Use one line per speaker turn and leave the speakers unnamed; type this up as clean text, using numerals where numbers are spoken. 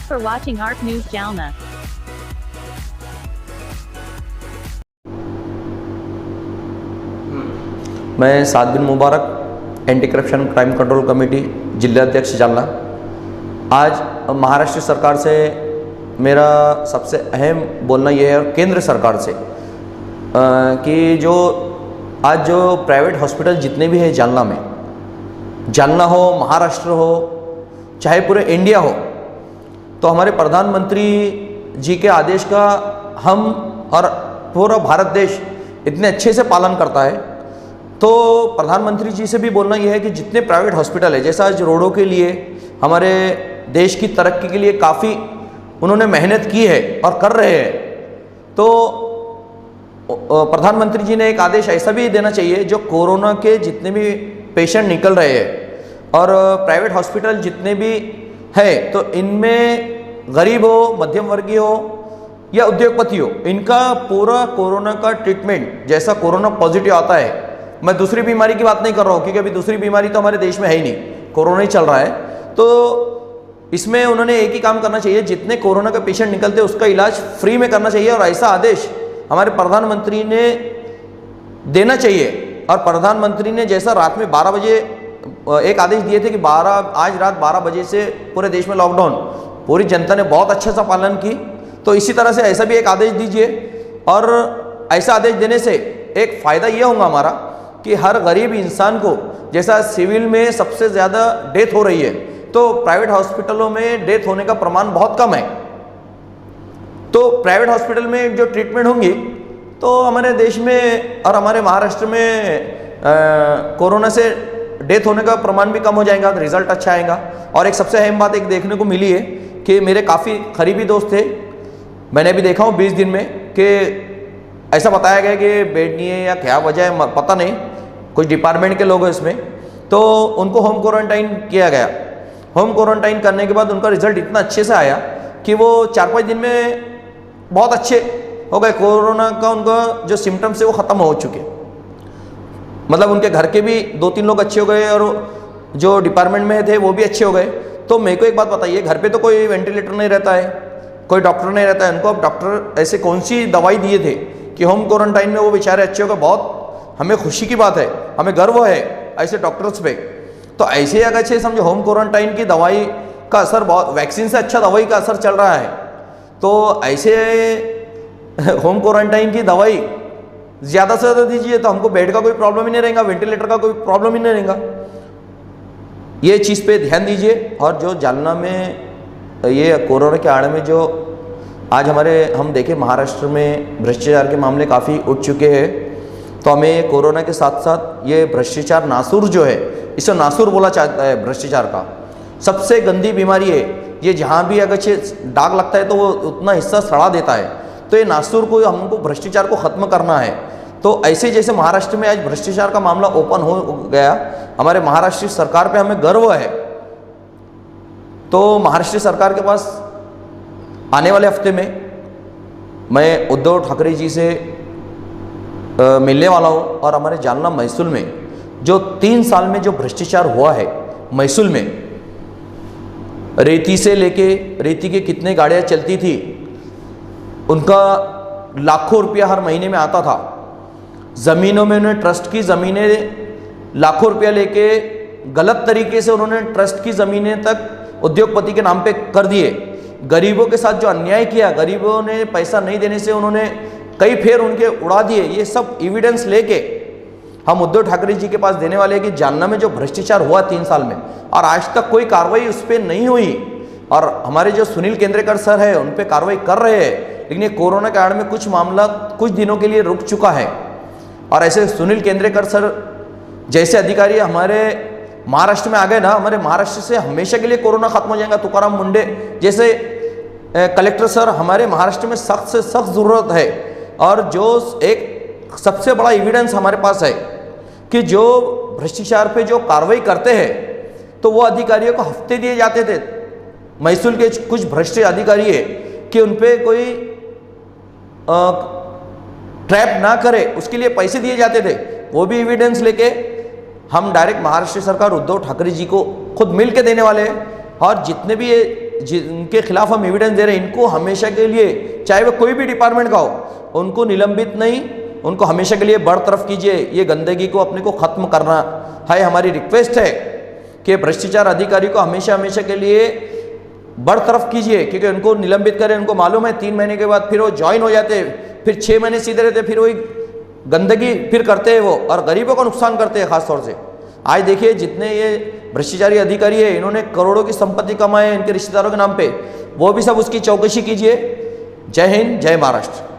for watching ARC News Jalna.
मैं Saad bin Mubarak anti corruption crime control committee जिलाध्यक्ष जालना। आज महाराष्ट्र सरकार से मेरा सबसे अहम बोलना यह है, और केंद्र सरकार से, कि जो आज जो प्राइवेट हॉस्पिटल जितने भी हैं जालना में, जालना हो, महाराष्ट्र हो, चाहे पूरे इंडिया हो, तो हमारे प्रधानमंत्री जी के आदेश का हम और पूरा भारत देश इतने अच्छे से पालन करता है। तो प्रधानमंत्री जी से भी बोलना यह है कि जितने प्राइवेट हॉस्पिटल है, जैसा आज रोडों के लिए, हमारे देश की तरक्की के लिए काफ़ी उन्होंने मेहनत की है और कर रहे हैं, तो प्रधानमंत्री जी ने एक आदेश ऐसा भी देना चाहिए, जो कोरोना के जितने भी पेशेंट निकल रहे हैं और प्राइवेट हॉस्पिटल जितने भी है, तो इनमें गरीब हो, मध्यम वर्गीय हो या उद्योगपति हो, इनका पूरा कोरोना का ट्रीटमेंट, जैसा कोरोना पॉजिटिव आता है, मैं दूसरी बीमारी की बात नहीं कर रहा हूँ क्योंकि अभी दूसरी बीमारी तो हमारे देश में है ही नहीं, कोरोना ही चल रहा है, तो इसमें उन्होंने एक ही काम करना चाहिए, जितने कोरोना के पेशेंट निकलते उसका इलाज फ्री में करना चाहिए, और ऐसा आदेश हमारे प्रधानमंत्री ने देना चाहिए। और प्रधानमंत्री ने जैसा रात में 12 बजे एक आदेश दिए थे कि आज रात 12 बजे से पूरे देश में लॉकडाउन, पूरी जनता ने बहुत अच्छा सा पालन की, तो इसी तरह से ऐसा भी एक आदेश दीजिए। और ऐसा आदेश देने से एक फ़ायदा ये होगा हमारा कि हर गरीब इंसान को, जैसा सिविल में सबसे ज़्यादा डेथ हो रही है, तो प्राइवेट हॉस्पिटलों में डेथ होने का प्रमाण बहुत कम है, तो प्राइवेट हॉस्पिटल में जो ट्रीटमेंट होंगी, तो हमारे देश में और हमारे महाराष्ट्र में कोरोना से डेथ होने का प्रमाण भी कम हो जाएगा, तो रिजल्ट अच्छा आएगा। और एक सबसे अहम बात एक देखने को मिली है कि मेरे काफ़ी करीबी दोस्त थे, मैंने भी देखा हूँ 20 दिन में, कि ऐसा बताया गया कि बेड नहीं है या क्या वजह है पता नहीं, कुछ डिपार्टमेंट के लोग हैं इसमें, तो उनको होम क्वारंटाइन किया गया। होम क्वारंटाइन करने के बाद उनका रिजल्ट इतना अच्छे से आया कि वो 4-5 दिन में बहुत अच्छे हो गए, कोरोना का उनका जो सिम्टम्स है वो ख़त्म हो चुके, मतलब उनके घर के भी 2-3 लोग अच्छे हो गए और जो डिपार्टमेंट में थे वो भी अच्छे हो गए। तो मेरे को एक बात बताइए, घर पे तो कोई वेंटिलेटर नहीं रहता है, कोई डॉक्टर नहीं रहता है, उनको अब डॉक्टर ऐसे कौन सी दवाई दिए थे कि होम क्वारंटाइन में वो बेचारे अच्छे हो गए। बहुत हमें खुशी की बात है, हमें गर्व है ऐसे डॉक्टर्स पे। तो ऐसे अगर अच्छे समझो होम क्वारंटाइन की दवाई का असर बहुत, वैक्सीन से अच्छा दवाई का असर चल रहा है, तो ऐसे होम क्वारंटाइन की दवाई ज़्यादा से ज़्यादा दीजिए, तो हमको बेड का कोई प्रॉब्लम ही नहीं रहेगा, वेंटिलेटर का कोई प्रॉब्लम ही नहीं रहेगा। ये चीज़ पे ध्यान दीजिए। और जो जालना में ये कोरोना के आड़ में जो आज हम देखें महाराष्ट्र में भ्रष्टाचार के मामले काफ़ी उठ चुके हैं, तो हमें कोरोना के साथ साथ ये भ्रष्टाचार नासूर जो है, इसे नासूर बोला जाता है, भ्रष्टाचार का सबसे गंदी बीमारी है ये, जहाँ भी अगर दाग लगता है तो वो उतना हिस्सा सड़ा देता है, तो ये नासूर को हमको भ्रष्टाचार को ख़त्म करना है। तो ऐसे जैसे महाराष्ट्र में आज भ्रष्टाचार का मामला ओपन हो गया, हमारे महाराष्ट्र सरकार पे हमें गर्व है। तो महाराष्ट्र सरकार के पास आने वाले हफ्ते में मैं उद्धव ठाकरे जी से मिलने वाला हूँ, और हमारे जालना महसूल में जो 3 साल में जो भ्रष्टाचार हुआ है महसूल में, रेती से लेके, रेती के कितने गाड़ियाँ चलती थी, उनका लाखों रुपया हर महीने में आता था, ज़मीनों में उन्होंने ट्रस्ट की ज़मीनें लाखों रुपया लेके गलत तरीके से उन्होंने ट्रस्ट की ज़मीनें तक उद्योगपति के नाम पे कर दिए। गरीबों के साथ जो अन्याय किया, गरीबों ने पैसा नहीं देने से उन्होंने कई फेर उनके उड़ा दिए। ये सब एविडेंस लेके हम उद्धव ठाकरे जी के पास देने वाले हैं कि जालना में जो भ्रष्टाचार हुआ 3 साल में, और आज तक कोई कार्रवाई उस पर नहीं हुई, और हमारे जो सुनील केंद्रेकर सर है उन पर कार्रवाई कर रहे हैं, लेकिन ये कोरोना के आड़ में कुछ मामला कुछ दिनों के लिए रुक चुका है। और ऐसे सुनील केंद्रेकर सर जैसे अधिकारी हमारे महाराष्ट्र में आ गए ना, हमारे महाराष्ट्र से हमेशा के लिए कोरोना खत्म हो जाएगा। तुकाराम मुंडे जैसे कलेक्टर सर हमारे महाराष्ट्र में सख्त से सख्त ज़रूरत है। और जो एक सबसे बड़ा एविडेंस हमारे पास है कि जो भ्रष्टाचार पे जो कार्रवाई करते हैं, तो वो अधिकारियों को हफ्ते दिए जाते थे। महसूल के कुछ भ्रष्ट अधिकारी है कि उन पर कोई ट्रैप ना करे, उसके लिए पैसे दिए जाते थे। वो भी एविडेंस लेके हम डायरेक्ट महाराष्ट्र सरकार उद्धव ठाकरे जी को खुद मिल के देने वाले हैं। और जितने भी ये जिनके खिलाफ हम एविडेंस दे रहे हैं इनको हमेशा के लिए, चाहे वो कोई भी डिपार्टमेंट का हो, उनको निलंबित नहीं, उनको हमेशा के लिए बरतरफ कीजिए। ये गंदगी को अपने को ख़त्म करना है। हमारी रिक्वेस्ट है कि भ्रष्टाचार अधिकारी को हमेशा हमेशा के लिए बरतरफ कीजिए, क्योंकि उनको निलंबित करें, उनको मालूम है 3 महीने के बाद फिर वो ज्वाइन हो जाते, फिर 6 महीने सीधे रहते, फिर वही गंदगी फिर करते हैं वो, और गरीबों को नुकसान करते हैं खास तौर से। आज देखिए जितने ये भ्रष्टाचारी अधिकारी है, इन्होंने करोड़ों की संपत्ति कमाए इनके रिश्तेदारों के नाम पे, वो भी सब उसकी चौकसी कीजिए। जय हिंद, जय महाराष्ट्र।